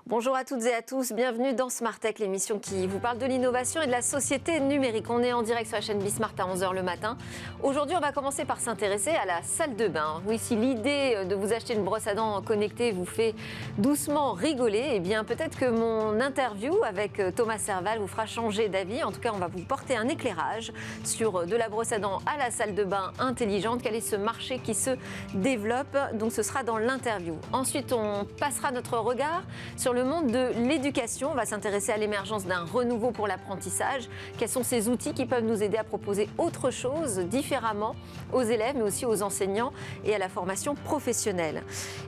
Bonjour à toutes et à tous, bienvenue dans Smart Tech, l'émission qui vous parle de l'innovation et de la société numérique. On est en direct sur la chaîne Bismart à 11h le matin. Aujourd'hui, on va commencer par s'intéresser à la salle de bain. Oui, si l'idée de vous acheter une brosse à dents connectée vous fait doucement rigoler, eh bien peut-être que mon interview avec Thomas Serval vous fera changer d'avis. En tout cas, on va vous porter un éclairage sur de la brosse à dents à la salle de bain intelligente. Quel est ce marché qui se développe? Donc ce sera dans l'interview. Ensuite, on passera notre regard sur le monde de l'éducation. On va s'intéresser à l'émergence d'un renouveau pour l'apprentissage. Quels sont ces outils qui peuvent nous aider à proposer autre chose différemment aux élèves, mais aussi aux enseignants et à la formation professionnelle.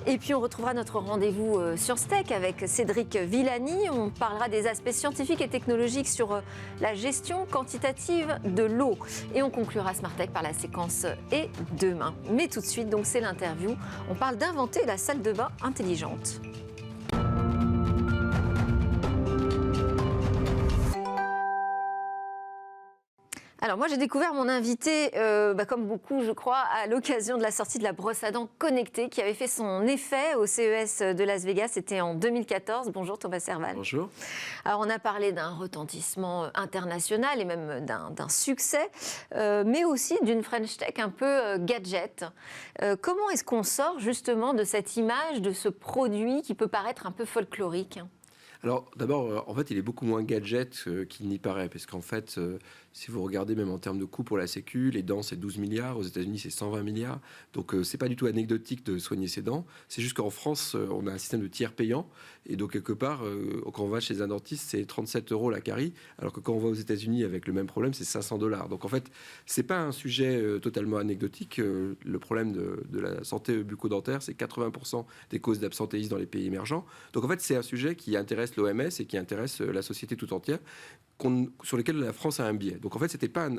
Et puis on retrouvera notre rendez-vous Science Tech avec Cédric Villani. On parlera des aspects scientifiques et technologiques sur la gestion quantitative de l'eau. Et on conclura Smart Tech par la séquence Et demain. Mais tout de suite, donc c'est l'interview. On parle d'inventer la salle de bain intelligente. Alors moi j'ai découvert mon invité, comme beaucoup je crois, à l'occasion de la sortie de la brosse à dents connectée qui avait fait son effet au CES de Las Vegas, c'était en 2014. Bonjour Thomas Serval. Bonjour. Alors on a parlé d'un retentissement international et même d'un succès, mais aussi d'une French Tech un peu gadget. Comment est-ce qu'on sort justement de cette image, de ce produit qui peut paraître un peu folklorique ? Alors d'abord, en fait, il est beaucoup moins gadget qu'il n'y paraît, parce qu'en fait, si vous regardez même en termes de coûts pour la Sécu, les dents c'est 12 milliards, aux États-Unis c'est 120 milliards, donc c'est pas du tout anecdotique de soigner ses dents. C'est juste qu'en France, on a un système de tiers payant, et donc quelque part, quand on va chez un dentiste, c'est 37 € la carie, alors que quand on va aux États-Unis avec le même problème, c'est 500 $. Donc en fait, c'est pas un sujet totalement anecdotique. Le problème de la santé bucco-dentaire, c'est 80% des causes d'absentéisme dans les pays émergents. Donc en fait, c'est un sujet qui intéresse l'OMS et qui intéresse la société tout entière, sur lesquels la France a un biais. Donc en fait, ce n'était pas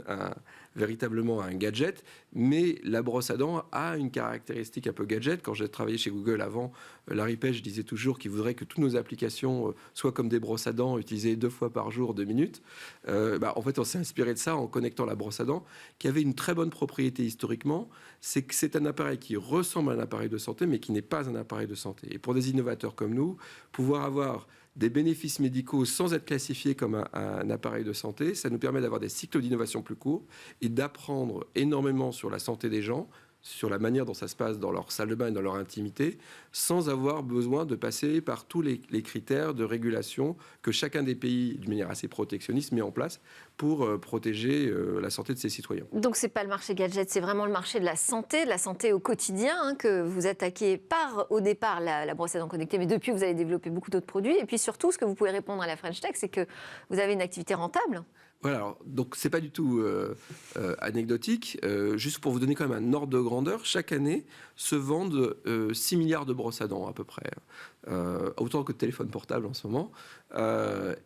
véritablement un gadget, mais la brosse à dents a une caractéristique un peu gadget. Quand j'ai travaillé chez Google avant, Larry Page disait toujours qu'il voudrait que toutes nos applications soient comme des brosses à dents utilisées 2 fois par jour, 2 minutes. En fait, on s'est inspiré de ça en connectant la brosse à dents, qui avait une très bonne propriété historiquement. C'est que c'est un appareil qui ressemble à un appareil de santé, mais qui n'est pas un appareil de santé. Et pour des innovateurs comme nous, pouvoir avoir des bénéfices médicaux sans être classifiés comme un appareil de santé, ça nous permet d'avoir des cycles d'innovation plus courts et d'apprendre énormément sur la santé des gens, sur la manière dont ça se passe dans leur salle de bain et dans leur intimité, sans avoir besoin de passer par tous les critères de régulation que chacun des pays, d'une manière assez protectionniste, met en place pour protéger la santé de ses citoyens. Donc c'est pas le marché gadget, c'est vraiment le marché de la santé au quotidien, que vous attaquez par au départ la brosse à dents connectée, mais depuis vous avez développé beaucoup d'autres produits. Et puis surtout, ce que vous pouvez répondre à la French Tech, c'est que vous avez une activité rentable. Voilà, alors, donc c'est pas du tout anecdotique. Juste pour vous donner quand même un ordre de grandeur, chaque année se vendent 6 milliards de brosses à dents à peu près. Autant que de téléphones portables en ce moment,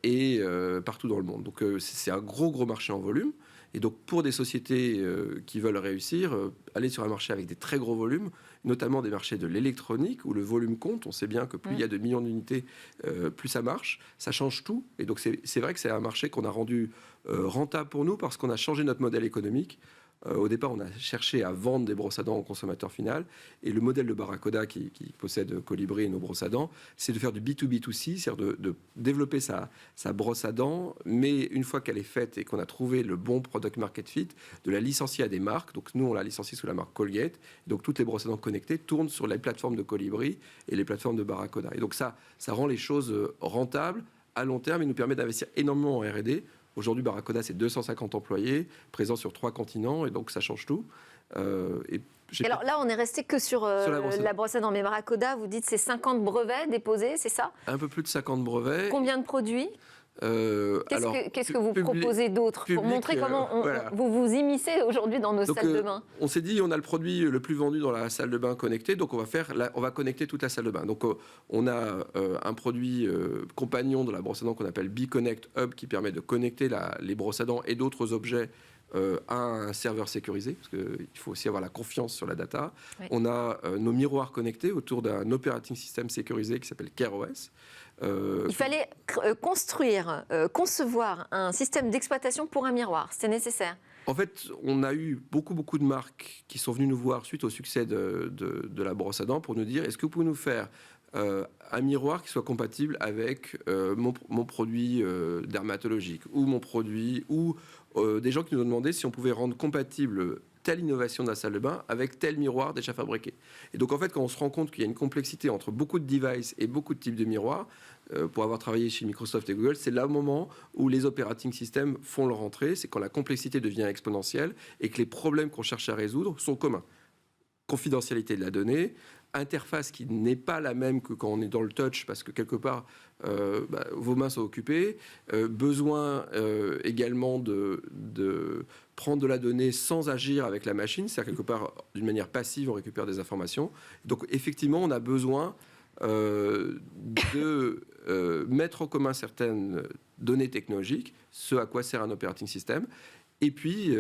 et partout dans le monde. Donc c'est un gros marché en volume. Et donc pour des sociétés qui veulent réussir, aller sur un marché avec des très gros volumes, notamment des marchés de l'électronique où le volume compte. On sait bien que plus il y a de millions d'unités, plus ça marche. Ça change tout. Et donc c'est vrai que c'est un marché qu'on a rendu rentable pour nous parce qu'on a changé notre modèle économique. Au départ, on a cherché à vendre des brosses à dents au consommateur final. Et le modèle de Barracuda, qui possède Colibri et nos brosses à dents, c'est de faire du B2B2C, c'est-à-dire de développer sa brosse à dents, mais une fois qu'elle est faite et qu'on a trouvé le bon product market fit, de la licencier à des marques. Donc nous, on l'a licenciée sous la marque Colgate. Donc toutes les brosses à dents connectées tournent sur les plateformes de Colibri et les plateformes de Barracuda. Et donc ça rend les choses rentables à long terme et nous permet d'investir énormément en R&D. Aujourd'hui, Barracuda, c'est 250 employés, présents sur 3 continents, et donc ça change tout. Alors là, on est resté que sur la brosse à dents. Mais Barracuda, vous dites, c'est 50 brevets déposés, c'est ça ? Un peu plus de 50 brevets. Combien de produits ? Qu'est-ce que vous proposez d'autre pour montrer comment vous vous immiscez aujourd'hui dans nos salles de bain? On s'est dit, on a le produit le plus vendu dans la salle de bain connectée, donc on va connecter toute la salle de bain. Donc on a un produit compagnon de la brosse à dents qu'on appelle B-Connect Hub qui permet de connecter les brosses à dents et d'autres objets à un serveur sécurisé, parce qu'il faut aussi avoir la confiance sur la data. Oui. On a nos miroirs connectés autour d'un operating system sécurisé qui s'appelle CareOS. Il fallait concevoir un système d'exploitation pour un miroir. C'était nécessaire. En fait, on a eu beaucoup de marques qui sont venues nous voir suite au succès de la brosse à dents pour nous dire, est-ce que vous pouvez nous faire un miroir qui soit compatible avec mon produit dermatologique ou mon produit, ou des gens qui nous ont demandé si on pouvait rendre compatible telle innovation de la salle de bain avec tel miroir déjà fabriqué. Et donc en fait, quand on se rend compte qu'il y a une complexité entre beaucoup de devices et beaucoup de types de miroirs, pour avoir travaillé chez Microsoft et Google, c'est là le moment où les operating systems font leur entrée, c'est quand la complexité devient exponentielle et que les problèmes qu'on cherche à résoudre sont communs. Confidentialité de la donnée, interface qui n'est pas la même que quand on est dans le touch, parce que quelque part, vos mains sont occupées, besoin également de prendre de la donnée sans agir avec la machine, c'est-à-dire quelque part, d'une manière passive, on récupère des informations. Donc effectivement, on a besoin de mettre en commun certaines données technologiques, ce à quoi sert un operating system. Et puis,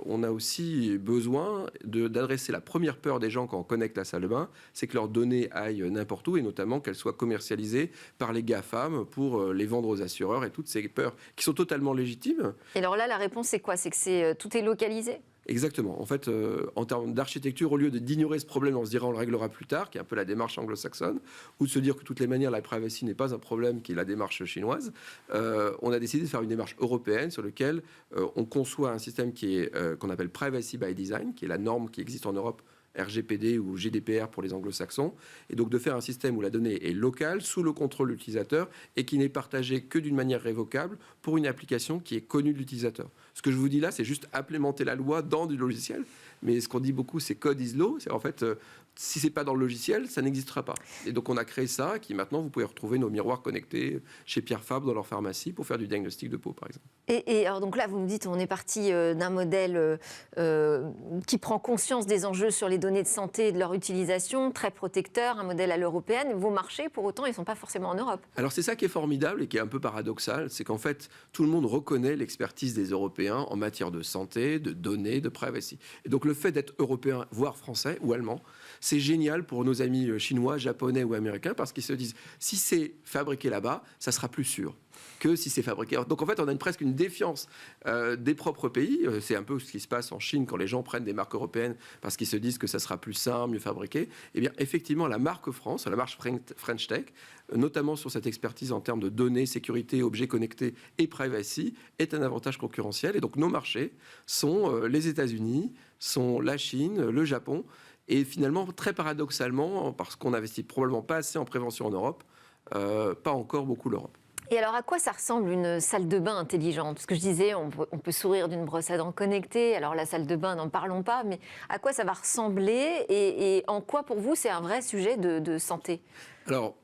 on a aussi besoin d'adresser la première peur des gens quand on connecte la salle de bain, c'est que leurs données aillent n'importe où, et notamment qu'elles soient commercialisées par les GAFAM pour les vendre aux assureurs, et toutes ces peurs qui sont totalement légitimes. Et alors là, la réponse, c'est quoi? C'est que tout est localisé? Exactement. En fait, en termes d'architecture, au lieu d'ignorer ce problème en se disant on le réglera plus tard, qui est un peu la démarche anglo-saxonne, ou de se dire que de toutes les manières, la privacy n'est pas un problème, qui est la démarche chinoise, on a décidé de faire une démarche européenne sur laquelle on conçoit un système qui est qu'on appelle Privacy by Design, qui est la norme qui existe en Europe, RGPD ou GDPR pour les anglo-saxons, et donc de faire un système où la donnée est locale, sous le contrôle de l'utilisateur, et qui n'est partagée que d'une manière révocable pour une application qui est connue de l'utilisateur. Ce que je vous dis là, c'est juste implémenter la loi dans du logiciel, mais ce qu'on dit beaucoup, c'est code is law, c'est en fait, si c'est pas dans le logiciel, ça n'existera pas. Et donc on a créé ça, qui maintenant, vous pouvez retrouver nos miroirs connectés chez Pierre Fabre dans leur pharmacie pour faire du diagnostic de peau, par exemple. Et alors donc là, vous me dites, on est parti d'un modèle qui prend conscience des enjeux sur les données de santé et de leur utilisation, très protecteur, un modèle à l'européenne. Vos marchés, pour autant, ils ne sont pas forcément en Europe. Alors c'est ça qui est formidable et qui est un peu paradoxal, c'est qu'en fait, tout le monde reconnaît l'expertise des Européens en matière de santé, de données, de privacy. Et donc le fait d'être européen, voire français ou allemand, c'est génial pour nos amis chinois, japonais ou américains, parce qu'ils se disent, si c'est fabriqué là-bas, ça sera plus sûr que si c'est fabriqué. Donc en fait, on a presque une défiance des propres pays. C'est un peu ce qui se passe en Chine quand les gens prennent des marques européennes parce qu'ils se disent que ça sera plus sain, mieux fabriqué. Eh bien, effectivement, la marque France, la marque French Tech, notamment sur cette expertise en termes de données, sécurité, objets connectés et privacy, est un avantage concurrentiel. Et donc nos marchés sont les États-Unis, sont la Chine, le Japon. Et finalement, très paradoxalement, parce qu'on n'investit probablement pas assez en prévention en Europe, pas encore beaucoup l'Europe. Et alors, à quoi ça ressemble une salle de bain intelligente? Parce que je disais, on peut sourire d'une brosse à dents connectée. Alors, la salle de bain, n'en parlons pas. Mais à quoi ça va ressembler et en quoi, pour vous, c'est un vrai sujet de santé? Alors,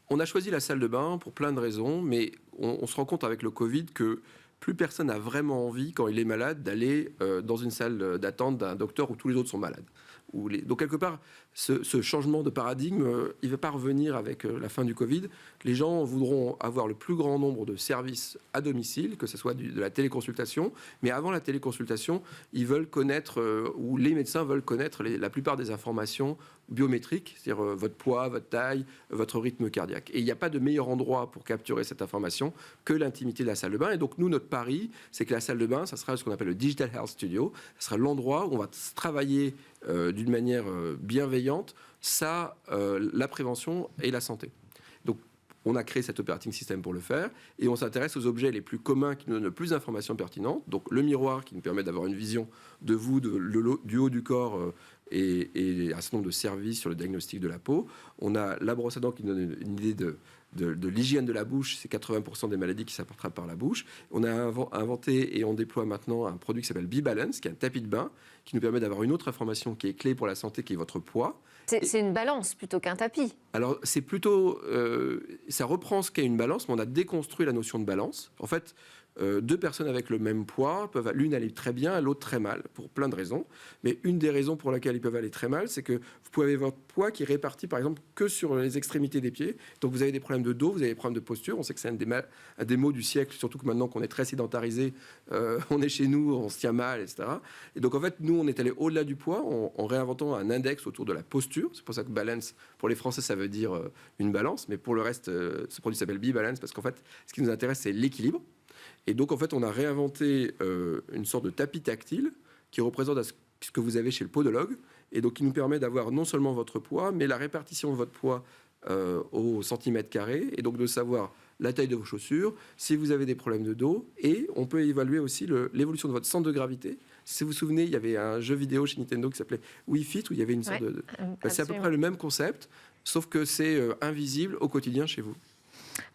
on a choisi la salle de bain pour plein de raisons, mais on se rend compte avec le Covid que plus personne n'a vraiment envie, quand il est malade, d'aller dans une salle d'attente d'un docteur où tous les autres sont malades. Donc quelque part, ce changement de paradigme, il ne va pas revenir avec la fin du Covid. Les gens voudront avoir le plus grand nombre de services à domicile, que ce soit de la téléconsultation. Mais avant la téléconsultation, ils veulent connaître, ou les médecins veulent connaître la plupart des informations biométriques, c'est-à-dire votre poids, votre taille, votre rythme cardiaque. Et il n'y a pas de meilleur endroit pour capturer cette information que l'intimité de la salle de bain. Et donc nous, notre pari, c'est que la salle de bain, ça sera ce qu'on appelle le Digital Health Studio. Ça sera l'endroit où on va travailler d'une manière bienveillante la prévention et la santé. Donc, on a créé cet operating system pour le faire et on s'intéresse aux objets les plus communs qui nous donnent le plus d'informations pertinentes. Donc, le miroir qui nous permet d'avoir une vision de vous, du haut du corps et un certain nombre de services sur le diagnostic de la peau. On a la brosse à dents qui nous donne une idée de l'hygiène de la bouche, c'est 80% des maladies qui s'apportent par la bouche. On a inventé et on déploie maintenant un produit qui s'appelle B-Balance, qui est un tapis de bain, qui nous permet d'avoir une autre information qui est clé pour la santé, qui est votre poids. C'est une balance plutôt qu'un tapis. Alors, c'est plutôt... ça reprend ce qu'est une balance, mais on a déconstruit la notion de balance. En fait, deux personnes avec le même poids peuvent l'une aller très bien, l'autre très mal, pour plein de raisons. Mais une des raisons pour laquelle ils peuvent aller très mal, c'est que vous pouvez avoir votre poids qui est réparti, par exemple, que sur les extrémités des pieds. Donc vous avez des problèmes de dos, vous avez des problèmes de posture. On sait que c'est un des maux du siècle, surtout que maintenant qu'on est très sédentarisé, on est chez nous, on se tient mal, etc. Et donc en fait, nous, on est allé au-delà du poids en réinventant un index autour de la posture. C'est pour ça que balance, pour les Français, ça veut dire une balance. Mais pour le reste, ce produit s'appelle B-Balance parce qu'en fait, ce qui nous intéresse, c'est l'équilibre. Et donc, en fait, on a réinventé une sorte de tapis tactile qui représente ce que vous avez chez le podologue et donc qui nous permet d'avoir non seulement votre poids, mais la répartition de votre poids au centimètre carré, et donc de savoir la taille de vos chaussures, si vous avez des problèmes de dos, et on peut évaluer aussi l'évolution de votre centre de gravité. Si vous vous souvenez, il y avait un jeu vidéo chez Nintendo qui s'appelait Wii Fit, où il y avait une sorte de... c'est à peu près le même concept, sauf que c'est invisible au quotidien chez vous.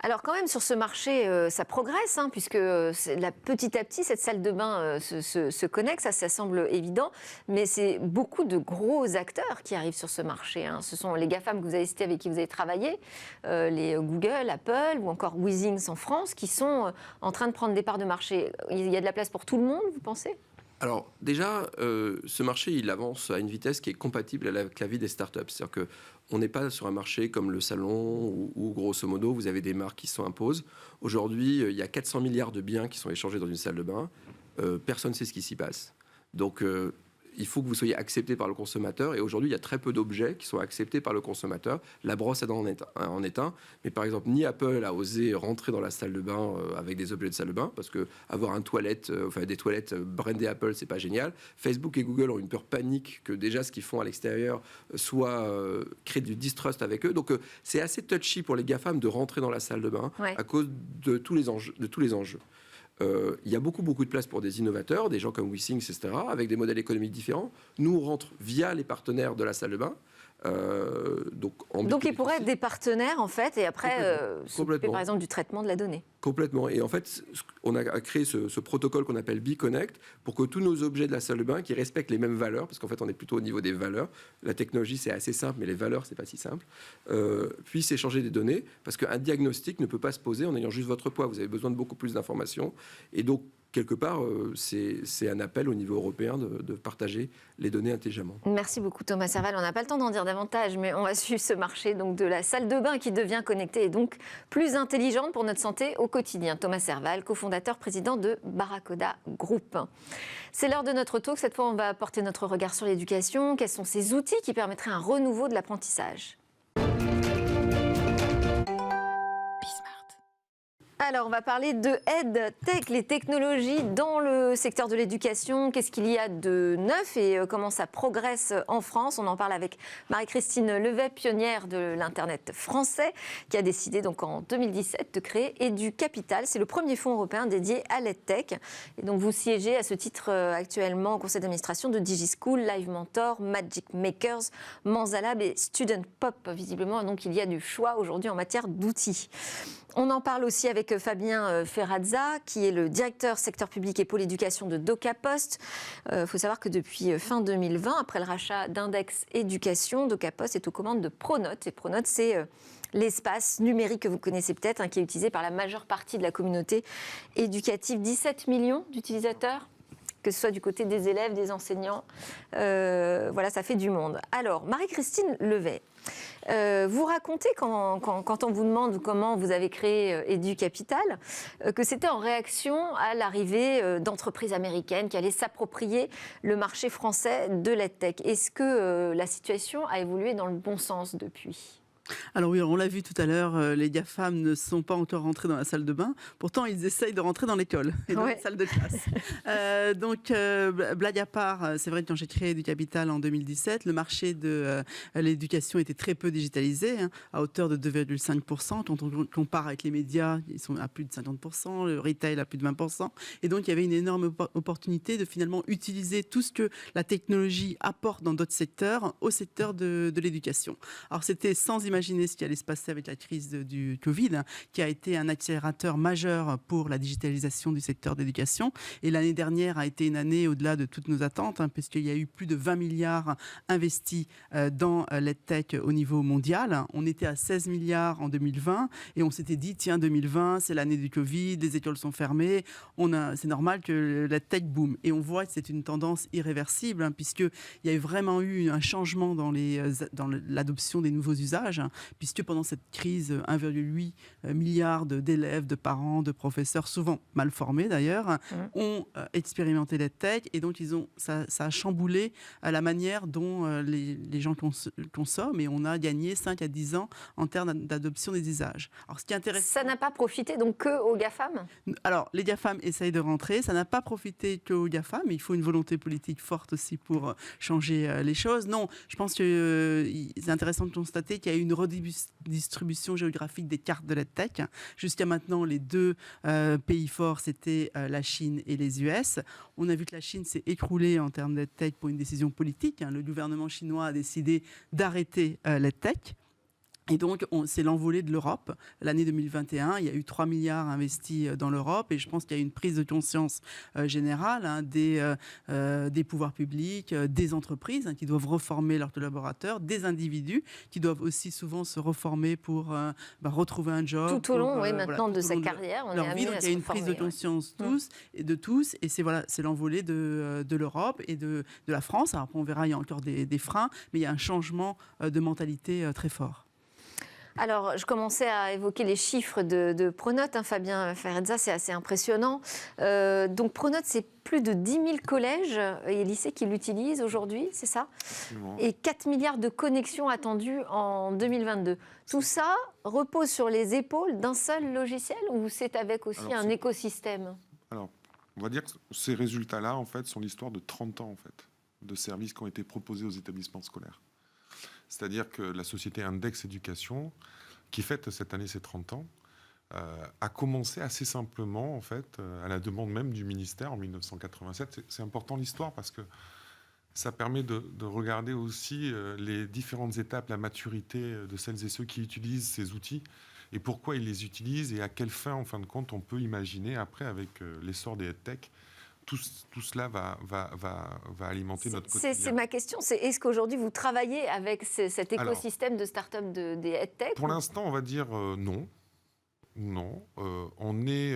Alors quand même, sur ce marché, ça progresse, puisque petit à petit, cette salle de bain se connecte, ça semble évident, mais c'est beaucoup de gros acteurs qui arrivent sur ce marché. Ce sont les GAFAM que vous avez cités, avec qui vous avez travaillé, les Google, Apple ou encore Weezings en France, qui sont en train de prendre des parts de marché. Il y a de la place pour tout le monde, vous pensez ? Alors déjà, ce marché, il avance à une vitesse qui est compatible avec la vie des startups. C'est-à-dire qu'on n'est pas sur un marché comme le salon où grosso modo, vous avez des marques qui s'imposent. Aujourd'hui, il y a 400 milliards de biens qui sont échangés dans une salle de bain. Personne ne sait ce qui s'y passe. Donc, il faut que vous soyez accepté par le consommateur. Et aujourd'hui, il y a très peu d'objets qui sont acceptés par le consommateur. La brosse à dents en est un. Mais par exemple, ni Apple a osé rentrer dans la salle de bain avec des objets de salle de bain, parce que avoir des toilettes brandées Apple, c'est pas génial. Facebook et Google ont une peur panique que déjà ce qu'ils font à l'extérieur soit créer du distrust avec eux. Donc c'est assez touchy pour les GAFAM de rentrer dans la salle de bain à cause de tous les enjeux. Il y a beaucoup de place pour des innovateurs, des gens comme Weezings, etc., avec des modèles économiques différents. Nous, on rentre via les partenaires de la salle de bain. Donc ils pourraient être des partenaires, en fait, et après, s'occuper, par exemple, du traitement de la donnée. Complètement. Et en fait, on a créé ce protocole qu'on appelle BeConnect pour que tous nos objets de la salle de bain qui respectent les mêmes valeurs, parce qu'en fait, on est plutôt au niveau des valeurs. La technologie, c'est assez simple, mais les valeurs, c'est pas si simple. Puissent échanger des données, parce qu'un diagnostic ne peut pas se poser en ayant juste votre poids. Vous avez besoin de beaucoup plus d'informations. Et donc, quelque part, c'est un appel au niveau européen de partager les données intelligemment. Merci beaucoup Thomas Serval. On n'a pas le temps d'en dire davantage, mais on va suivre ce marché donc, de la salle de bain qui devient connectée et donc plus intelligente pour notre santé au quotidien. Thomas Serval, cofondateur, président de Barracoda Group. C'est l'heure de notre talk. Cette fois, on va porter notre regard sur l'éducation. Quels sont ces outils qui permettraient un renouveau de l'apprentissage ? Alors, on va parler de EdTech, les technologies dans le secteur de l'éducation. Qu'est-ce qu'il y a de neuf et comment ça progresse en France ? On en parle avec Marie-Christine Levet, pionnière de l'Internet français, qui a décidé donc en 2017 de créer EduCapital. C'est le premier fonds européen dédié à l'EdTech. Et donc, vous siégez à ce titre actuellement au conseil d'administration de DigiSchool, Live Mentor, Magic Makers, Manzalab et Student Pop, visiblement. Donc, il y a du choix aujourd'hui en matière d'outils. On en parle aussi avec Fabien Ferrazza, qui est le directeur secteur public et pôle éducation de DocaPost. Il faut savoir que depuis fin 2020, après le rachat d'Index Éducation, DocaPost est aux commandes de Pronote. Et Pronote, c'est l'espace numérique que vous connaissez peut-être, qui est utilisé par la majeure partie de la communauté éducative. 17 millions d'utilisateurs, que ce soit du côté des élèves, des enseignants. Voilà, ça fait du monde. Alors, Marie-Christine Levet, vous racontez quand on vous demande comment vous avez créé EduCapital, que c'était en réaction à l'arrivée d'entreprises américaines qui allaient s'approprier le marché français de l'EdTech. Est-ce que la situation a évolué dans le bon sens depuis ? Alors oui, on l'a vu tout à l'heure, les GAFAM ne sont pas encore rentrés dans la salle de bain. Pourtant, ils essayent de rentrer dans l'école et dans la salle de classe. Donc, blague à part, c'est vrai que quand j'ai créé EduCapital en 2017, le marché de l'éducation était très peu digitalisé, à hauteur de 2,5%. Quand on compare avec les médias, ils sont à plus de 50%, le retail à plus de 20%. Et donc, il y avait une énorme opportunité de finalement utiliser tout ce que la technologie apporte dans d'autres secteurs au secteur de l'éducation. Alors, c'était sans imaginer ce qui allait se passer avec la crise du Covid, qui a été un accélérateur majeur pour la digitalisation du secteur d'éducation. Et l'année dernière a été une année au-delà de toutes nos attentes, puisqu'il y a eu plus de 20 milliards investis dans l'EdTech au niveau mondial. On était à 16 milliards en 2020 et on s'était dit, tiens, 2020, c'est l'année du Covid, les écoles sont fermées, c'est normal que l'EdTech boom. Et on voit que c'est une tendance irréversible, puisqu'il y a vraiment eu un changement dans l'adoption des nouveaux usages, puisque pendant cette crise, 1,8 milliard d'élèves, de parents, de professeurs, souvent mal formés d'ailleurs, ont expérimenté l'EdTech et donc ça a chamboulé la manière dont les gens consomment et on a gagné 5 à 10 ans en termes d'adoption des usages. Alors, ce qui est intéressant, ça n'a pas profité donc que aux GAFAM ? Alors, les GAFAM essayent de rentrer, ça n'a pas profité qu'aux GAFAM, mais il faut une volonté politique forte aussi pour changer les choses. Non, je pense que c'est intéressant de constater qu'il y a une redistribution géographique des cartes de l'EdTech. Jusqu'à maintenant, les deux pays forts, c'était la Chine et les US. On a vu que la Chine s'est écroulée en termes d'EdTech pour une décision politique. Le gouvernement chinois a décidé d'arrêter l'EdTech. Et donc, c'est l'envolée de l'Europe. L'année 2021, il y a eu 3 milliards investis dans l'Europe et je pense qu'il y a une prise de conscience générale des pouvoirs publics, des entreprises qui doivent reformer leurs collaborateurs, des individus qui doivent aussi souvent se reformer pour retrouver un job. Tout au long, maintenant de sa carrière, on est amené à se reformer. Il y a une prise de conscience de tous et c'est l'envolée de l'Europe et de la France. Alors après, on verra, il y a encore des freins, mais il y a un changement de mentalité très fort. Alors, je commençais à évoquer les chiffres de Pronote, Fabien Ferrezza, c'est assez impressionnant. Donc, Pronote, c'est plus de 10 000 collèges et lycées qui l'utilisent aujourd'hui, c'est ça ? Absolument. Et 4 milliards de connexions attendues en 2022. Tout ça repose sur les épaules d'un seul logiciel ou c'est avec aussi un écosystème ? Alors, on va dire que ces résultats-là, en fait, sont l'histoire de 30 ans, en fait, de services qui ont été proposés aux établissements scolaires. C'est-à-dire que la société Index Éducation, qui fête cette année ses 30 ans, a commencé assez simplement, en fait, à la demande même du ministère en 1987. C'est important l'histoire parce que ça permet de regarder aussi les différentes étapes, la maturité de celles et ceux qui utilisent ces outils et pourquoi ils les utilisent et à quelle fin, en fin de compte, on peut imaginer après, avec l'essor des EdTech, tout cela va alimenter notre quotidien. C'est ma question, est-ce qu'aujourd'hui vous travaillez avec cet écosystème de start-up des EdTech ? Pour l'instant, on va dire non. Non. On est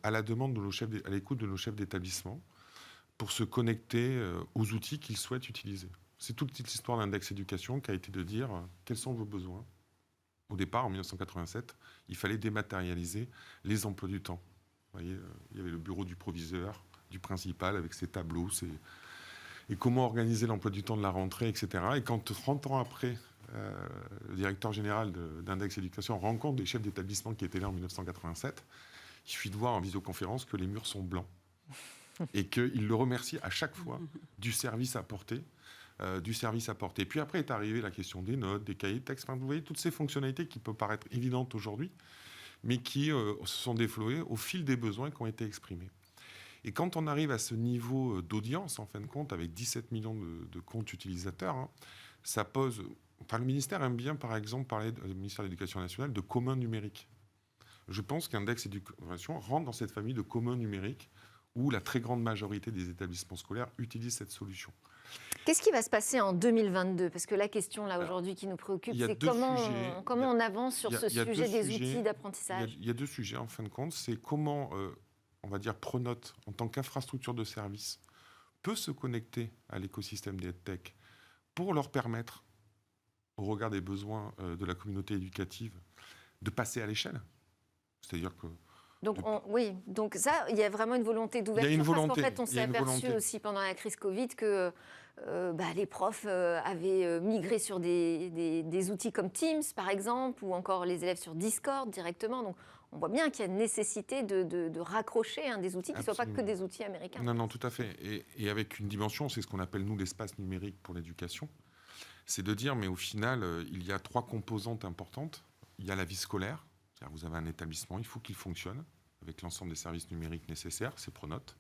à la demande à l'écoute de nos chefs d'établissement pour se connecter aux outils qu'ils souhaitent utiliser. C'est toute l'histoire d'Index Éducation qui a été de dire quels sont vos besoins. Au départ, en 1987, il fallait dématérialiser les emplois du temps. Vous voyez, il y avait le bureau du proviseur, du principal avec ses tableaux, et comment organiser l'emploi du temps de la rentrée, etc. Et quand 30 ans après, le directeur général d'Index Éducation rencontre des chefs d'établissement qui étaient là en 1987, il suffit de voir en visioconférence que les murs sont blancs et qu'il le remercie à chaque fois du service apporté. Puis après est arrivée la question des notes, des cahiers de texte. Enfin, vous voyez toutes ces fonctionnalités qui peuvent paraître évidentes aujourd'hui, mais qui se sont développées au fil des besoins qui ont été exprimés. Et quand on arrive à ce niveau d'audience, en fin de compte, avec 17 millions de comptes utilisateurs, ça pose... Enfin, le ministère aime bien, par exemple, parler, le ministère de l'Éducation nationale, de commun numérique. Je pense qu'Index Éducation rentre dans cette famille de commun numérique où la très grande majorité des établissements scolaires utilisent cette solution. Qu'est-ce qui va se passer en 2022 ? Parce que la question, là, aujourd'hui, qui nous préoccupe, c'est comment on avance sur ce sujet des outils d'apprentissage. Il y a deux sujets, en fin de compte. C'est comment... on va dire Pronote, en tant qu'infrastructure de service, peut se connecter à l'écosystème des EdTech pour leur permettre, au regard des besoins de la communauté éducative, de passer à l'échelle. C'est-à-dire que... Donc ça, il y a vraiment une volonté d'ouverture. Il y a une volonté. Parce qu'en fait, on s'est aperçu aussi pendant la crise Covid que les profs avaient migré sur des outils comme Teams, par exemple, ou encore les élèves sur Discord directement. Donc, on voit bien qu'il y a une nécessité de raccrocher des outils qui ne soient pas que des outils américains. Non, tout à fait. Et avec une dimension, c'est ce qu'on appelle, nous, l'espace numérique pour l'éducation. C'est de dire, mais au final, il y a 3 composantes importantes. Il y a la vie scolaire. C'est-à-dire, vous avez un établissement, il faut qu'il fonctionne avec l'ensemble des services numériques nécessaires. C'est Pronote.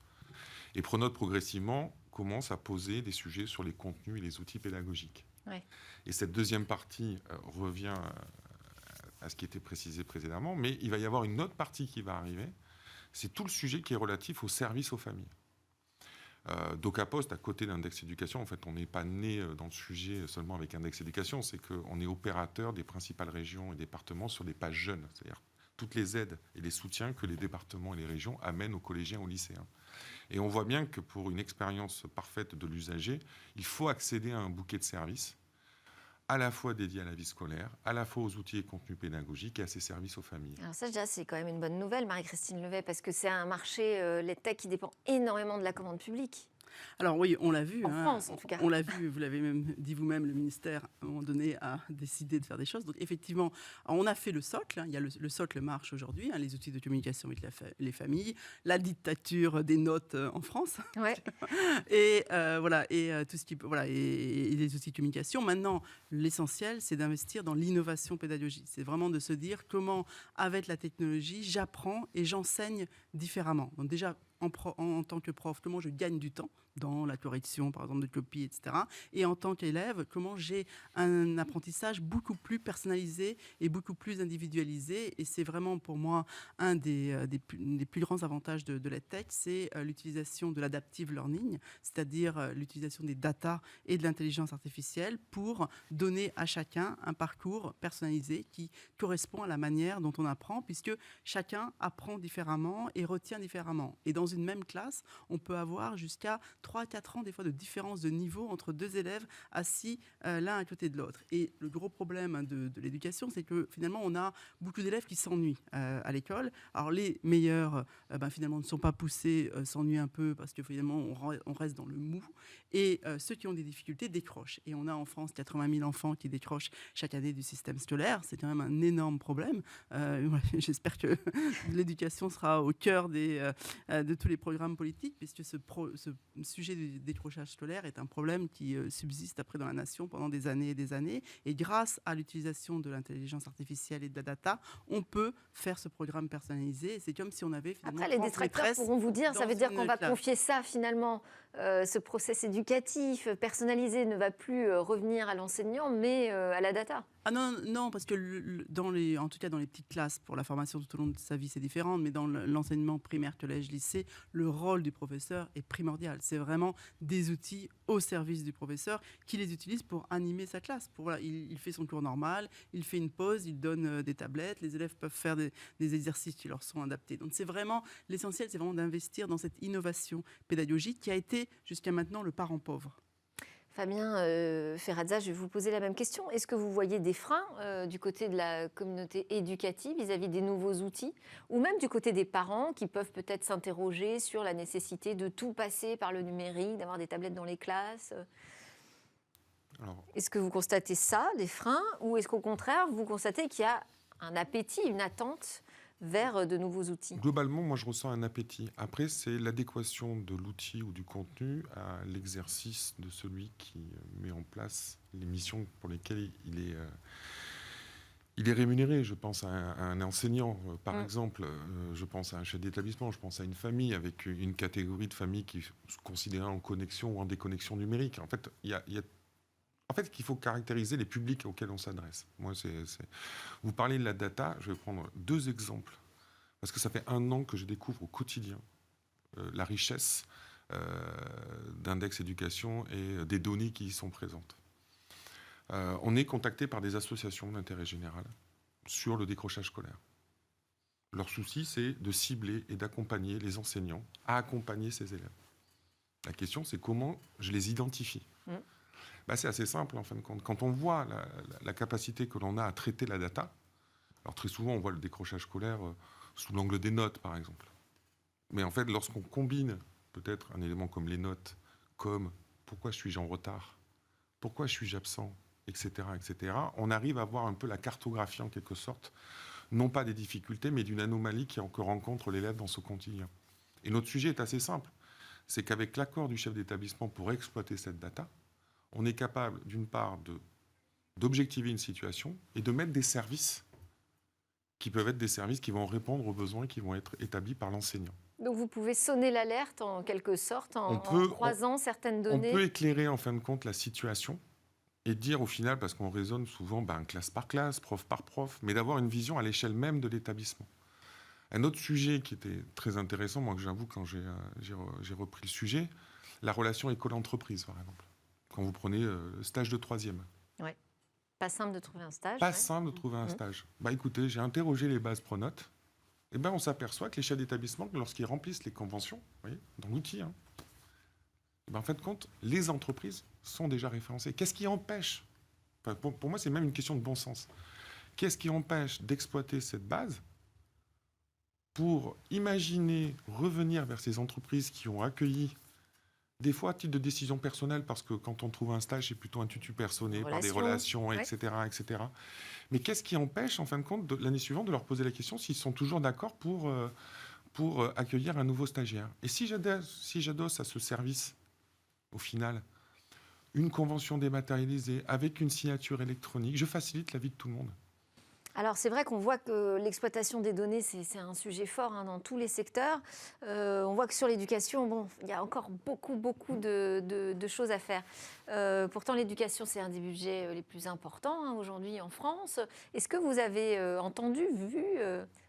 Et Pronote, progressivement, commence à poser des sujets sur les contenus et les outils pédagogiques. Ouais. Et cette deuxième partie revient... à ce qui était précisé précédemment, mais il va y avoir une autre partie qui va arriver, c'est tout le sujet qui est relatif au service aux familles. DocaPost, à côté d'Index Éducation, en fait, on n'est pas né dans le sujet seulement avec Index Éducation, c'est qu'on est opérateur des principales régions et départements sur des pages jeunes, c'est-à-dire toutes les aides et les soutiens que les départements et les régions amènent aux collégiens, aux lycéens. Et on voit bien que pour une expérience parfaite de l'usager, il faut accéder à un bouquet de services à la fois dédié à la vie scolaire, à la fois aux outils et contenus pédagogiques et à ses services aux familles. Alors ça, déjà, c'est quand même une bonne nouvelle, Marie-Christine Levet, parce que c'est un marché, l'EdTech, qui dépend énormément de la commande publique. Alors oui, on l'a vu. En France, en tout cas. On l'a vu, vous l'avez même dit vous-même, le ministère, à un moment donné, a décidé de faire des choses. Donc effectivement, on a fait le socle. Il y a le socle marche aujourd'hui, les outils de communication avec les familles, la dictature des notes en France. Ouais. Et tout ce qui et les outils de communication. Maintenant, l'essentiel, c'est d'investir dans l'innovation pédagogique. C'est vraiment de se dire comment, avec la technologie, j'apprends et j'enseigne différemment. Donc déjà, en tant que prof, comment je gagne du temps dans la correction, par exemple, de copies, etc. Et en tant qu'élève, comment j'ai un apprentissage beaucoup plus personnalisé et beaucoup plus individualisé. Et c'est vraiment pour moi un des plus grands avantages de l'EdTech, c'est l'utilisation de l'adaptive learning, c'est-à-dire l'utilisation des data et de l'intelligence artificielle pour donner à chacun un parcours personnalisé qui correspond à la manière dont on apprend, puisque chacun apprend différemment et retient différemment. Et dans une même classe, on peut avoir jusqu'à 3-4 ans des fois de différence de niveau entre deux élèves assis l'un à côté de l'autre. Et le gros problème de l'éducation, c'est que finalement, on a beaucoup d'élèves qui s'ennuient à l'école. Alors les meilleurs, finalement, ne sont pas poussés, s'ennuient un peu parce que finalement, on reste dans le mou. Et ceux qui ont des difficultés décrochent. Et on a en France 80 000 enfants qui décrochent chaque année du système scolaire. C'est quand même un énorme problème. J'espère que l'éducation sera au cœur de tous les programmes politiques, puisque ce sujet du décrochage scolaire est un problème qui subsiste après dans la nation pendant des années et des années. Et grâce à l'utilisation de l'intelligence artificielle et de la data, on peut faire ce programme personnalisé. C'est comme si on avait finalement... Après, les détracteurs pourront vous dire, ça veut dire qu'on va confier ça finalement, ce process éducatif personnalisé ne va plus revenir à l'enseignant, mais à la data. Ah non, parce que en tout cas dans les petites classes, pour la formation tout au long de sa vie, c'est différent, mais dans l'enseignement primaire, collège, lycée, le rôle du professeur est primordial. C'est vraiment des outils au service du professeur qui les utilise pour animer sa classe. Il fait son cours normal, il fait une pause, il donne des tablettes, les élèves peuvent faire des exercices qui leur sont adaptés. Donc c'est vraiment l'essentiel, c'est vraiment d'investir dans cette innovation pédagogique qui a été jusqu'à maintenant le parent pauvre. Fabien Ferrazza, je vais vous poser la même question. Est-ce que vous voyez des freins du côté de la communauté éducative vis-à-vis des nouveaux outils, ou même du côté des parents qui peuvent peut-être s'interroger sur la nécessité de tout passer par le numérique, d'avoir des tablettes dans les classes ? Est-ce que vous constatez ça, des freins, ou est-ce qu'au contraire, vous constatez qu'il y a un appétit, une attente vers de nouveaux outils ? Globalement, moi, je ressens un appétit. Après, c'est l'adéquation de l'outil ou du contenu à l'exercice de celui qui met en place les missions pour lesquelles il est rémunéré. Je pense à un enseignant, par exemple. Je pense à un chef d'établissement. Je pense à une famille avec une catégorie de familles qui se considèrent en connexion ou en déconnexion numérique. En fait, il faut caractériser les publics auxquels on s'adresse. Moi, Vous parlez de la data, je vais prendre 2 exemples, parce que ça fait 1 an que je découvre au quotidien la richesse d'index éducation et des données qui y sont présentes. On est contacté par des associations d'intérêt général sur le décrochage scolaire. Leur souci, c'est de cibler et d'accompagner les enseignants à accompagner ces élèves. La question, c'est comment je les identifie. C'est assez simple en fin de compte. Quand on voit la capacité que l'on a à traiter la data, alors très souvent on voit le décrochage scolaire sous l'angle des notes par exemple. Mais en fait lorsqu'on combine peut-être un élément comme les notes, comme pourquoi suis-je en retard, pourquoi suis-je absent, etc., on arrive à voir un peu la cartographie en quelque sorte, non pas des difficultés mais d'une anomalie que rencontre l'élève dans ce quotidien. Et notre sujet est assez simple, c'est qu'avec l'accord du chef d'établissement pour exploiter cette data, on est capable, d'une part, d'objectiver une situation et de mettre des services qui peuvent être des services qui vont répondre aux besoins qui vont être établis par l'enseignant. Donc vous pouvez sonner l'alerte en quelque sorte en croisant certaines données. On peut éclairer en fin de compte la situation et dire au final, parce qu'on raisonne souvent classe par classe, prof par prof, mais d'avoir une vision à l'échelle même de l'établissement. Un autre sujet qui était très intéressant, moi que j'avoue quand j'ai repris le sujet, la relation école-entreprise par exemple. Quand vous prenez le stage de 3e. Oui. Pas simple de trouver un stage. Pas simple de trouver un stage. Écoutez, j'ai interrogé les bases Pronote. On s'aperçoit que les chefs d'établissement, lorsqu'ils remplissent les conventions, vous voyez, dans l'outil, en fait, compte, les entreprises sont déjà référencées. Qu'est-ce qui empêche, pour moi, c'est même une question de bon sens. Qu'est-ce qui empêche d'exploiter cette base pour imaginer revenir vers ces entreprises qui ont accueilli Des fois, à titre de décision personnelle, parce que quand on trouve un stage, c'est plutôt un tutu personné par des relations, etc., etc. Mais qu'est-ce qui empêche, en fin de compte, l'année suivante, de leur poser la question s'ils sont toujours d'accord pour accueillir un nouveau stagiaire? Et si j'adosse à ce service, au final, une convention dématérialisée avec une signature électronique, je facilite la vie de tout le monde. Alors c'est vrai qu'on voit que l'exploitation des données, c'est un sujet fort dans tous les secteurs. On voit que sur l'éducation, il y a encore beaucoup de choses à faire. Pourtant, l'éducation, c'est un des budgets les plus importants aujourd'hui en France. Est-ce que vous avez entendu, vu,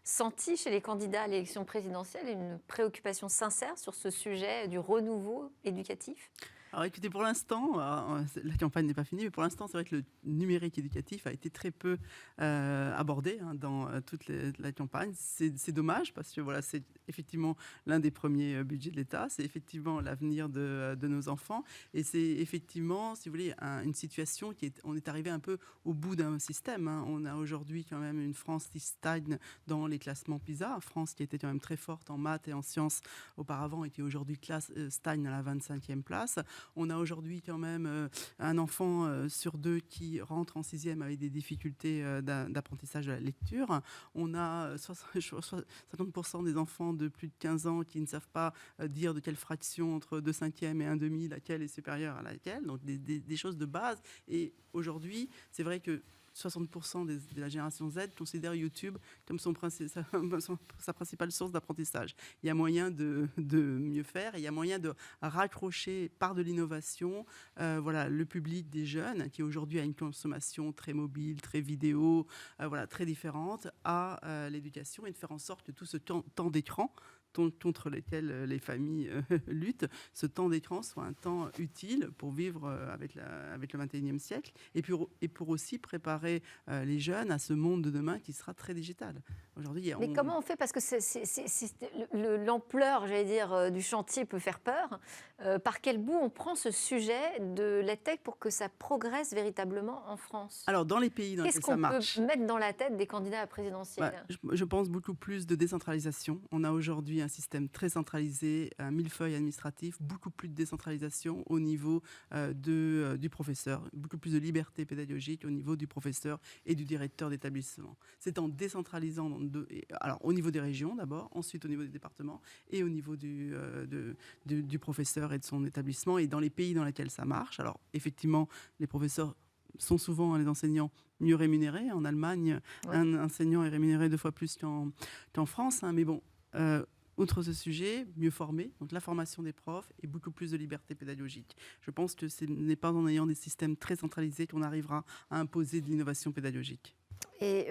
senti chez les candidats à l'élection présidentielle une préoccupation sincère sur ce sujet du renouveau éducatif ? Alors écoutez, pour l'instant, la campagne n'est pas finie, mais pour l'instant, c'est vrai que le numérique éducatif a été très peu abordé dans toute la campagne. C'est dommage parce que voilà, c'est effectivement l'un des premiers budgets de l'État, c'est effectivement l'avenir de nos enfants et c'est effectivement, si vous voulez, une situation on est arrivé un peu au bout d'un système. On a aujourd'hui quand même une France qui stagne dans les classements PISA, une France qui était quand même très forte en maths et en sciences auparavant et qui aujourd'hui stagne à la 25e place. On a aujourd'hui quand même un enfant sur 2 qui rentre en 6e avec des difficultés d'apprentissage de la lecture. On a 50% des enfants de plus de 15 ans qui ne savent pas dire de quelle fraction entre 2 cinquièmes et 1 demi, laquelle est supérieure à laquelle. Donc des choses de base. Et aujourd'hui, c'est vrai que 60% de la génération Z considère YouTube comme sa principale source d'apprentissage. Il y a moyen de mieux faire, et il y a moyen de raccrocher par de l'innovation le public des jeunes qui aujourd'hui a une consommation très mobile, très vidéo, très différente à l'éducation et de faire en sorte que tout ce temps d'écran contre lesquels les familles luttent, ce temps d'écran soit un temps utile pour vivre avec le 21e siècle et pour aussi préparer les jeunes à ce monde de demain qui sera très digital. Aujourd'hui, mais comment on fait? Parce que l'ampleur, j'allais dire, du chantier peut faire peur. Par quel bout on prend ce sujet de l'EdTech pour que ça progresse véritablement en France? Alors, dans les pays dans lesquels ça marche... Qu'est-ce qu'on peut mettre dans la tête des candidats à la présidentielle? Je pense beaucoup plus de décentralisation. On a aujourd'hui un système très centralisé, un millefeuille administratif, beaucoup plus de décentralisation au niveau du professeur, beaucoup plus de liberté pédagogique au niveau du professeur et du directeur d'établissement. C'est en décentralisant au niveau des régions d'abord, ensuite au niveau des départements et au niveau du professeur et de son établissement et dans les pays dans lesquels ça marche. Alors effectivement, les professeurs sont souvent les enseignants mieux rémunérés. En Allemagne, un enseignant est rémunéré 2 fois plus qu'en France. Mais bon, outre ce sujet, mieux formés, donc la formation des profs et beaucoup plus de liberté pédagogique. Je pense que ce n'est pas en ayant des systèmes très centralisés qu'on arrivera à imposer de l'innovation pédagogique. Et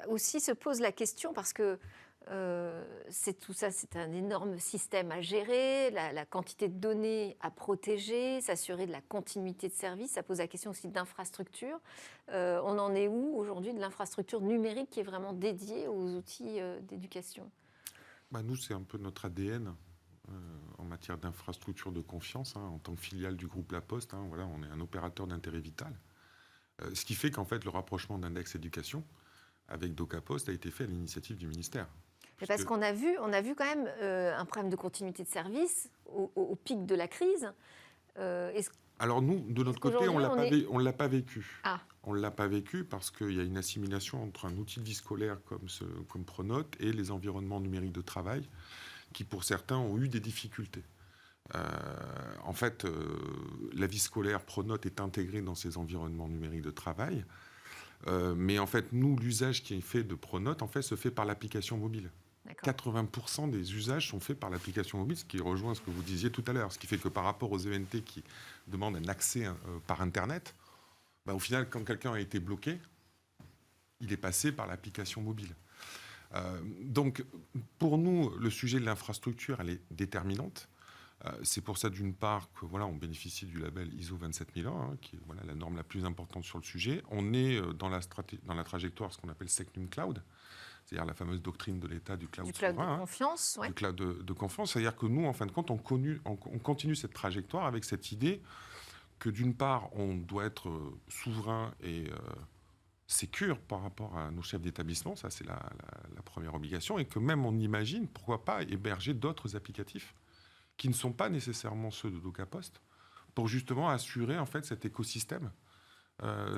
aussi se pose la question, parce que tout ça, c'est un énorme système à gérer, la quantité de données à protéger, s'assurer de la continuité de service. Ça pose la question aussi d'infrastructure. On en est où aujourd'hui de l'infrastructure numérique qui est vraiment dédiée aux outils d'éducation? Nous, c'est un peu notre ADN en matière d'infrastructure de confiance. En tant que filiale du groupe La Poste, on est un opérateur d'intérêt vital. Ce qui fait qu'en fait, le rapprochement d'Index Éducation avec DocaPost a été fait à l'initiative du ministère. Parce qu'on a vu quand même un problème de continuité de service au pic de la crise. Alors nous, de notre côté, on ne l'a pas vécu. Ah. On ne l'a pas vécu parce qu'il y a une assimilation entre un outil de vie scolaire comme Pronote et les environnements numériques de travail qui, pour certains, ont eu des difficultés. En fait, la vie scolaire Pronote est intégrée dans ces environnements numériques de travail. Mais en fait, nous, l'usage qui est fait de Pronote, en fait, se fait par l'application mobile. 80% des usages sont faits par l'application mobile, ce qui rejoint ce que vous disiez tout à l'heure. Ce qui fait que par rapport aux ENT qui demandent un accès par Internet, au final, quand quelqu'un a été bloqué, il est passé par l'application mobile. Donc, pour nous, le sujet de l'infrastructure, elle est déterminante. C'est pour ça, d'une part, que on bénéficie du label ISO 27001, qui est la norme la plus importante sur le sujet. On est dans la trajectoire, ce qu'on appelle Secnum Cloud, c'est-à-dire la fameuse doctrine de l'État du cloud souverain, de confiance. Du cloud de confiance. C'est-à-dire que nous, en fin de compte, on continue cette trajectoire avec cette idée que, d'une part, on doit être souverain et sécure par rapport à nos chefs d'établissement, ça c'est la première obligation, et que même on imagine, pourquoi pas, héberger d'autres applicatifs qui ne sont pas nécessairement ceux de DocaPost, pour justement assurer en fait cet écosystème.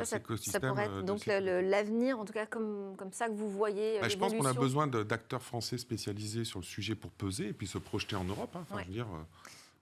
Ça pourrait être donc l'avenir, en tout cas comme ça que vous voyez. Je pense qu'on a besoin d'acteurs français spécialisés sur le sujet pour peser et puis se projeter en Europe. Hein. Enfin, je veux dire,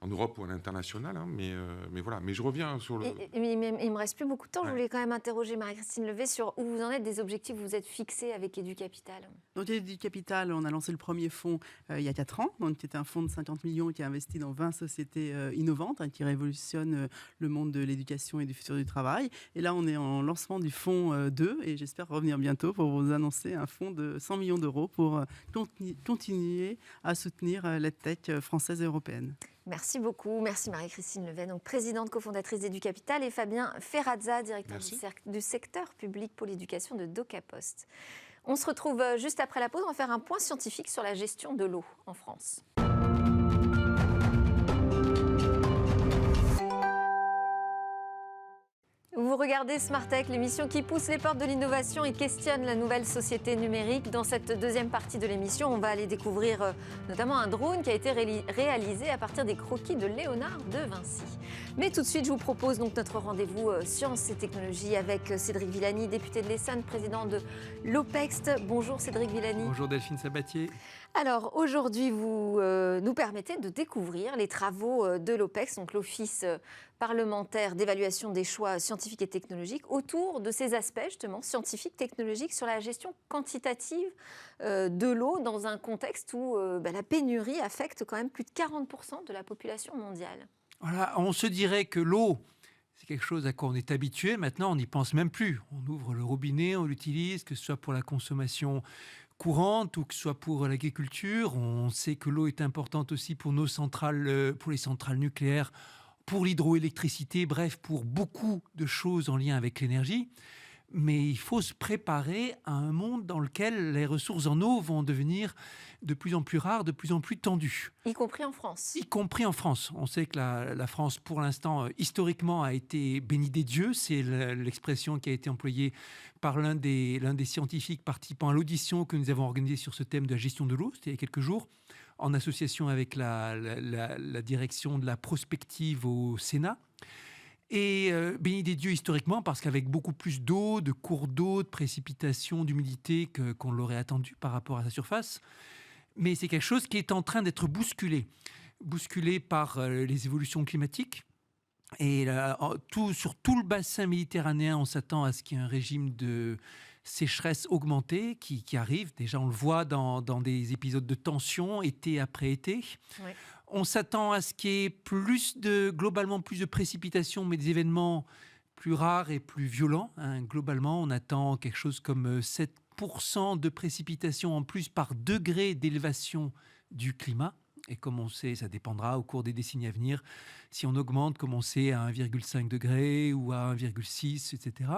en Europe ou à l'international, hein, mais voilà. Mais je reviens sur le... Il ne me reste plus beaucoup de temps. Je voulais quand même interroger Marie-Christine Levet sur où vous en êtes des objectifs que vous êtes fixés avec EduCapital. Donc EduCapital, on a lancé le premier fonds il y a 4 ans, donc, qui est un fonds de 50 millions qui a investi dans 20 sociétés innovantes, qui révolutionnent le monde de l'éducation et du futur du travail. Et là, on est en lancement du fonds 2 et j'espère revenir bientôt pour vous annoncer un fonds de 100 millions d'euros pour continuer à soutenir l'EdTech française et européenne. Merci beaucoup. Merci Marie-Christine Levet, donc présidente cofondatrice d'EduCapital, et Fabien Ferrazza, directeur du secteur public pour l'éducation de DocaPost. On se retrouve juste après la pause. On va faire un point scientifique sur la gestion de l'eau en France. Vous regardez Smart Tech, l'émission qui pousse les portes de l'innovation et questionne la nouvelle société numérique. Dans cette deuxième partie de l'émission, on va aller découvrir notamment un drone qui a été réalisé à partir des croquis de Léonard de Vinci. Mais tout de suite, je vous propose donc notre rendez-vous sciences et technologies avec Cédric Villani, député de l'Essonne, président de l'Opext. Bonjour Cédric Villani. Bonjour Delphine Sabatier. Alors aujourd'hui, vous nous permettez de découvrir les travaux de l'Opext, donc l'Office parlementaire d'évaluation des choix scientifiques et technologiques, autour de ces aspects justement scientifiques, technologiques, sur la gestion quantitative de l'eau dans un contexte où la pénurie affecte quand même plus de 40% de la population mondiale. Voilà, on se dirait que l'eau, c'est quelque chose à quoi on est habitué. Maintenant, on n'y pense même plus. On ouvre le robinet, on l'utilise, que ce soit pour la consommation courante ou que ce soit pour l'agriculture. On sait que l'eau est importante aussi pour nos centrales, pour les centrales nucléaires, pour l'hydroélectricité, bref, pour beaucoup de choses en lien avec l'énergie. Mais il faut se préparer à un monde dans lequel les ressources en eau vont devenir de plus en plus rares, de plus en plus tendues. Y compris en France. Y compris en France. On sait que la France, pour l'instant, historiquement, a été bénie des dieux. C'est l'expression qui a été employée par l'un des scientifiques participant à l'audition que nous avons organisée sur ce thème de la gestion de l'eau. C'était il y a quelques jours, en association avec la direction de la prospective au Sénat. Et béni des dieux historiquement, parce qu'avec beaucoup plus d'eau, de cours d'eau, de précipitations, d'humidité qu'on l'aurait attendu par rapport à sa surface. Mais c'est quelque chose qui est en train d'être bousculé par les évolutions climatiques. Et sur tout le bassin méditerranéen, on s'attend à ce qu'il y ait un régime de sécheresse augmentée qui arrive. Déjà, on le voit dans des épisodes de tension, été après été. Oui. On s'attend à ce qu'il y ait globalement plus de précipitations, mais des événements plus rares et plus violents. Globalement, on attend quelque chose comme 7% de précipitations en plus par degré d'élévation du climat. Et comme on sait, ça dépendra au cours des décennies à venir, si on augmente, comme on sait, à 1,5 degré ou à 1,6, etc.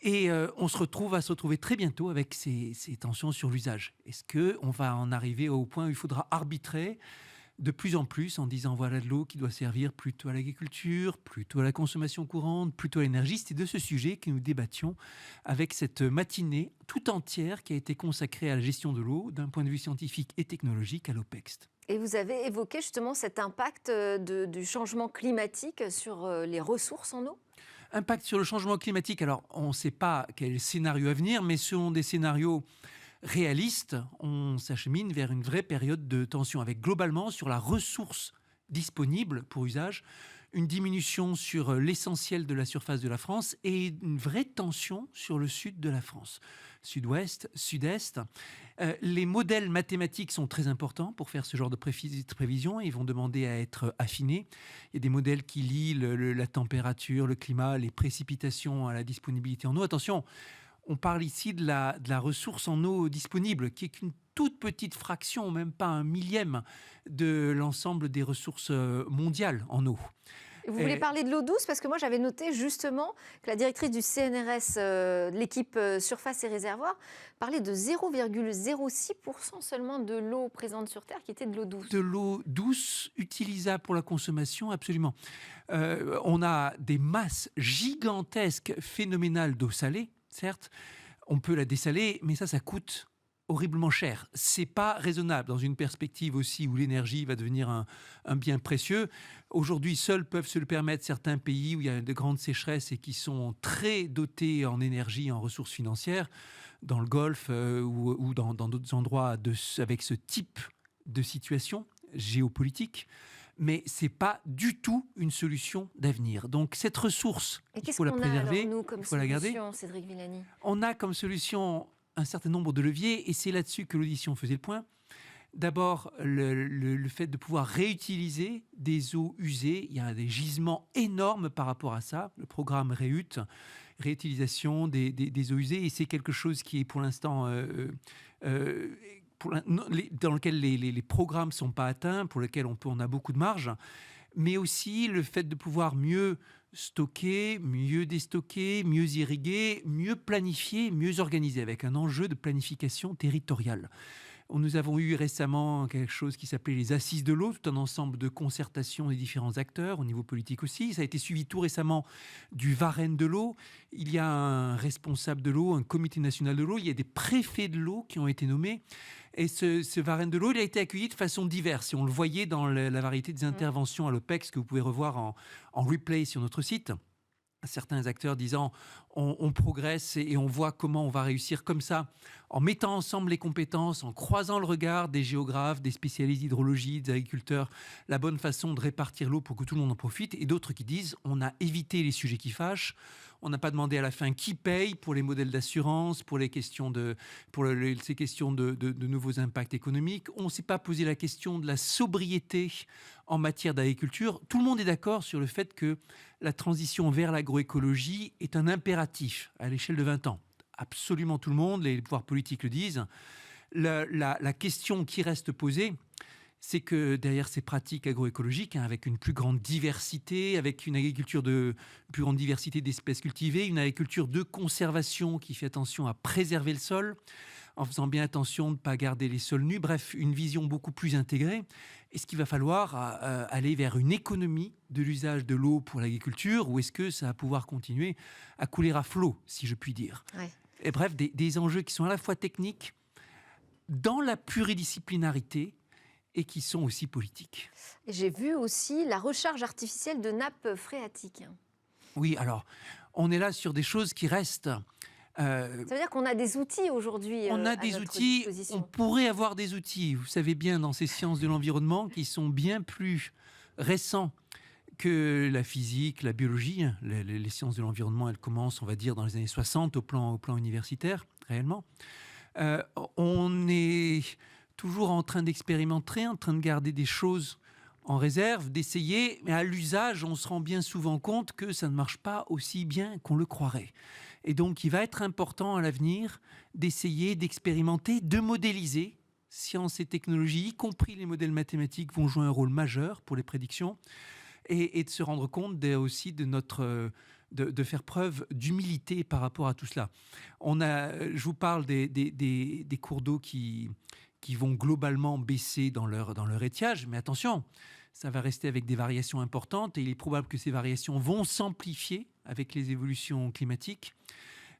Et on va se retrouver très bientôt avec ces tensions sur l'usage. Est-ce qu'on va en arriver au point où il faudra arbitrer de plus en plus en disant voilà de l'eau qui doit servir plutôt à l'agriculture, plutôt à la consommation courante, plutôt à l'énergie. C'est de ce sujet que nous débattions avec cette matinée tout entière qui a été consacrée à la gestion de l'eau d'un point de vue scientifique et technologique à l'Opext. Et vous avez évoqué justement cet impact du changement climatique sur les ressources en eau ? Impact sur le changement climatique, alors on ne sait pas quel scénario à venir, mais selon des scénarios réaliste, on s'achemine vers une vraie période de tension avec globalement sur la ressource disponible pour usage, une diminution sur l'essentiel de la surface de la France et une vraie tension sur le sud de la France. Sud-ouest, sud-est. Les modèles mathématiques sont très importants pour faire ce genre de prévision. Ils vont demander à être affinés. Il y a des modèles qui lient la température, le climat, les précipitations à la disponibilité en eau. Attention, on parle ici de la ressource en eau disponible, qui est qu'une toute petite fraction, même pas un millième, de l'ensemble des ressources mondiales en eau. Vous voulez parler de l'eau douce? Parce que moi, j'avais noté justement que la directrice du CNRS, de l'équipe Surface et Réservoirs, parlait de 0,06% seulement de l'eau présente sur Terre qui était de l'eau douce. De l'eau douce utilisable pour la consommation, absolument. On a des masses gigantesques, phénoménales d'eau salée, certes. On peut la dessaler, mais ça coûte. horriblement cher. C'est pas raisonnable dans une perspective aussi où l'énergie va devenir un bien précieux. Aujourd'hui, seuls peuvent se le permettre certains pays où il y a de grandes sécheresses et qui sont très dotés en énergie, en ressources financières, dans le Golfe ou dans d'autres endroits avec ce type de situation géopolitique. Mais ce n'est pas du tout une solution d'avenir. Donc cette ressource, il faut la préserver, il faut la garder. Cédric Villani, on a comme solution un certain nombre de leviers, et c'est là-dessus que l'audition faisait le point. D'abord, le fait de pouvoir réutiliser des eaux usées. Il y a des gisements énormes par rapport à ça. Le programme REUT, réutilisation des eaux usées, et c'est quelque chose qui est pour l'instant... dans lequel les programmes ne sont pas atteints, pour lesquels on a beaucoup de marge, mais aussi le fait de pouvoir mieux stocker, mieux déstocker, mieux irriguer, mieux planifier, mieux organiser, avec un enjeu de planification territoriale. Nous avons eu récemment quelque chose qui s'appelait les Assises de l'eau, tout un ensemble de concertation des différents acteurs, au niveau politique aussi. Ça a été suivi tout récemment du Varenne de l'eau. Il y a un responsable de l'eau, un comité national de l'eau. Il y a des préfets de l'eau qui ont été nommés. Et ce Varenne de l'eau, il a été accueilli de façon diverse. Et on le voyait dans la variété des interventions à l'OPEX que vous pouvez revoir en replay sur notre site. Certains acteurs disant on progresse et on voit comment on va réussir comme ça, en mettant ensemble les compétences, en croisant le regard des géographes, des spécialistes d'hydrologie, des agriculteurs, la bonne façon de répartir l'eau pour que tout le monde en profite. Et d'autres qui disent on a évité les sujets qui fâchent, on n'a pas demandé à la fin qui paye pour les modèles d'assurance, pour les questions ces questions de nouveaux impacts économiques. On ne s'est pas posé la question de la sobriété en matière d'agriculture. Tout le monde est d'accord sur le fait que la transition vers l'agroécologie est un impératif à l'échelle de 20 ans. Absolument tout le monde, les pouvoirs politiques le disent. La question qui reste posée, c'est que derrière ces pratiques agroécologiques, avec une plus grande diversité, avec une agriculture plus grande diversité d'espèces cultivées, une agriculture de conservation qui fait attention à préserver le sol, en faisant bien attention de ne pas garder les sols nus, bref, une vision beaucoup plus intégrée. Est-ce qu'il va falloir aller vers une économie de l'usage de l'eau pour l'agriculture, ou est-ce que ça va pouvoir continuer à couler à flot, si je puis dire ? Ouais. Et bref, des enjeux qui sont à la fois techniques, dans la pluridisciplinarité, et qui sont aussi politiques. J'ai vu aussi la recharge artificielle de nappes phréatiques. Oui, alors, on est là sur des choses qui restent... Ça veut dire qu'on a des outils aujourd'hui. On a des outils, on pourrait avoir des outils, vous savez bien, dans ces sciences de l'environnement, qui sont bien plus récents que la physique, la biologie. Les sciences de l'environnement, elles commencent, on va dire, dans les années 60 au plan universitaire, réellement. On est toujours en train d'expérimenter, en train de garder des choses en réserve, d'essayer, mais à l'usage, on se rend bien souvent compte que ça ne marche pas aussi bien qu'on le croirait. Et donc, il va être important à l'avenir d'essayer, d'expérimenter, de modéliser. Sciences et technologies, y compris les modèles mathématiques, vont jouer un rôle majeur pour les prédictions, et de se rendre compte aussi de faire preuve d'humilité par rapport à tout cela. Je vous parle des cours d'eau qui vont globalement baisser dans leur étiage, mais attention, ça va rester avec des variations importantes, et il est probable que ces variations vont s'amplifier avec les évolutions climatiques.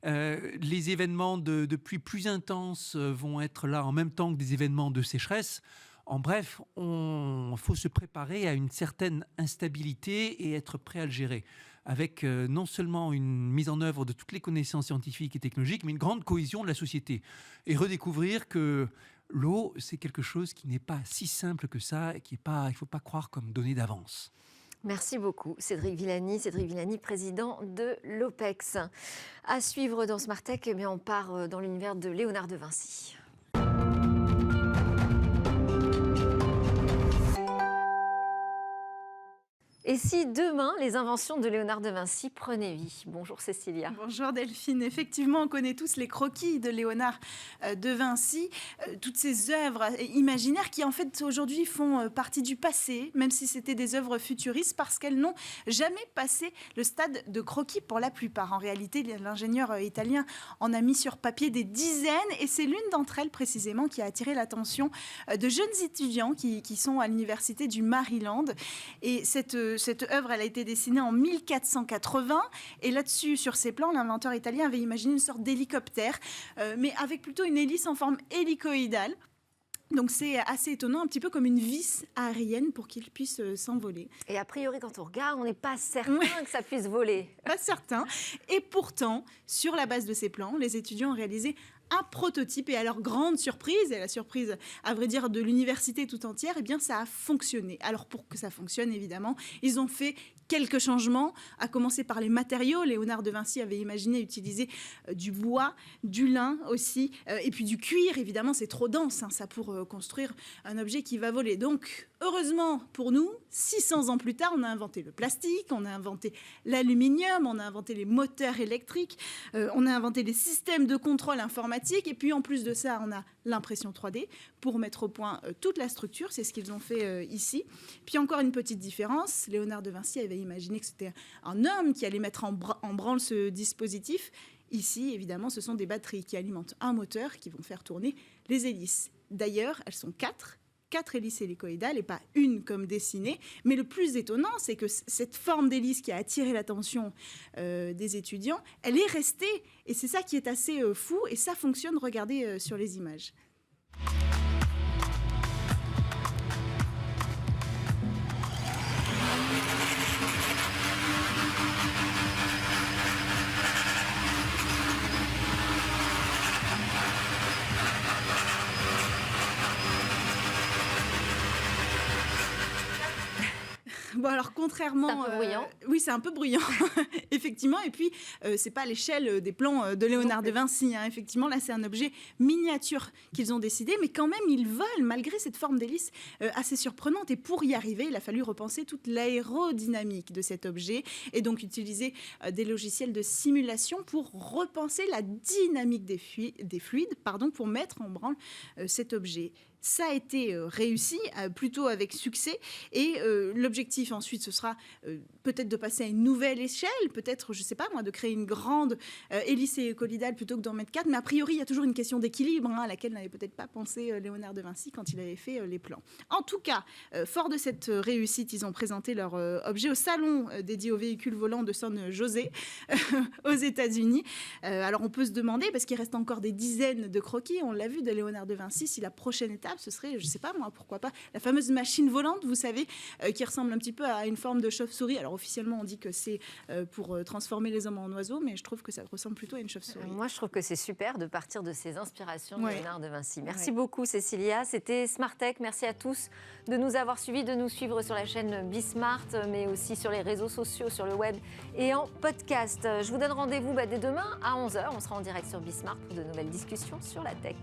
Les événements de pluie plus intenses vont être là en même temps que des événements de sécheresse. En bref, il faut se préparer à une certaine instabilité et être prêt à le gérer, avec non seulement une mise en œuvre de toutes les connaissances scientifiques et technologiques, mais une grande cohésion de la société. Et redécouvrir que l'eau, c'est quelque chose qui n'est pas si simple que ça, et il ne faut pas croire comme donné d'avance. Merci beaucoup, Cédric Villani, président de l'OPEX. À suivre dans Smart Tech, on part dans l'univers de Léonard de Vinci. Et si demain, les inventions de Léonard de Vinci prenaient vie ? Bonjour Cécilia. Bonjour Delphine. Effectivement, on connaît tous les croquis de Léonard de Vinci, toutes ces œuvres imaginaires qui en fait aujourd'hui font partie du passé, même si c'était des œuvres futuristes, parce qu'elles n'ont jamais passé le stade de croquis pour la plupart. En réalité, l'ingénieur italien en a mis sur papier des dizaines, et c'est l'une d'entre elles précisément qui a attiré l'attention de jeunes étudiants qui sont à l'université du Maryland. Et cette cette œuvre, elle a été dessinée en 1480. Et là-dessus, sur ces plans, l'inventeur italien avait imaginé une sorte d'hélicoptère, mais avec plutôt une hélice en forme hélicoïdale. Donc c'est assez étonnant, un petit peu comme une vis aérienne pour qu'il puisse s'envoler. Et a priori, quand on regarde, on n'est pas certain que ça puisse voler. Pas certain. Et pourtant, sur la base de ces plans, les étudiants ont réalisé un prototype et à leur grande surprise, et la surprise à vrai dire de l'université tout entière, eh bien ça a fonctionné. Alors pour que ça fonctionne évidemment, ils ont fait quelques changements, à commencer par les matériaux. Léonard de Vinci avait imaginé utiliser du bois, du lin aussi, et puis du cuir. Évidemment, c'est trop dense, ça, pour construire un objet qui va voler. Donc, heureusement pour nous, 600 ans plus tard, on a inventé le plastique, on a inventé l'aluminium, on a inventé les moteurs électriques, on a inventé les systèmes de contrôle informatique, et puis en plus de ça, on a l'impression 3D pour mettre au point toute la structure. C'est ce qu'ils ont fait ici. Puis encore une petite différence, Léonard de Vinci avait imaginé que c'était un homme qui allait mettre en branle ce dispositif. Ici, évidemment, ce sont des batteries qui alimentent un moteur qui vont faire tourner les hélices. D'ailleurs, elles sont 4 hélices hélicoïdales et pas une comme dessinée. Mais le plus étonnant, c'est que cette forme d'hélice qui a attiré l'attention des étudiants, elle est restée. Et c'est ça qui est assez fou. Et ça fonctionne, regardez sur les images. Bon, alors contrairement, c'est un peu bruyant. Oui, c'est un peu bruyant, effectivement. Et puis, c'est pas à l'échelle des plans de Léonard de Vinci. Effectivement, là, c'est un objet miniature qu'ils ont décidé, mais quand même, ils volent malgré cette forme d'hélice assez surprenante. Et pour y arriver, il a fallu repenser toute l'aérodynamique de cet objet et donc utiliser des logiciels de simulation pour repenser la dynamique des fluides, pour mettre en branle cet objet. Ça a été réussi, plutôt avec succès. Et l'objectif ensuite, ce sera peut-être de passer à une nouvelle échelle, peut-être, je ne sais pas moi, de créer une grande hélice hélicoïdale plutôt que d'en mettre 4. Mais a priori, il y a toujours une question d'équilibre à laquelle n'avait peut-être pas pensé Léonard de Vinci quand il avait fait les plans. En tout cas, fort de cette réussite, ils ont présenté leur objet au salon dédié aux véhicules volants de San José aux États-Unis. Alors on peut se demander, parce qu'il reste encore des dizaines de croquis, on l'a vu, de Léonard de Vinci, si la prochaine étape, ce serait, je ne sais pas moi, pourquoi pas, la fameuse machine volante, vous savez, qui ressemble un petit peu à une forme de chauve-souris. Alors officiellement, on dit que c'est pour transformer les hommes en oiseaux, mais je trouve que ça ressemble plutôt à une chauve-souris. Moi, je trouve que c'est super de partir de ces inspirations de Léonard de Vinci. Merci beaucoup, Cécilia. C'était Smart Tech. Merci à tous de nous avoir suivis, de nous suivre sur la chaîne Bismart, mais aussi sur les réseaux sociaux, sur le web et en podcast. Je vous donne rendez-vous dès demain à 11h. On sera en direct sur Bismart pour de nouvelles discussions sur la tech.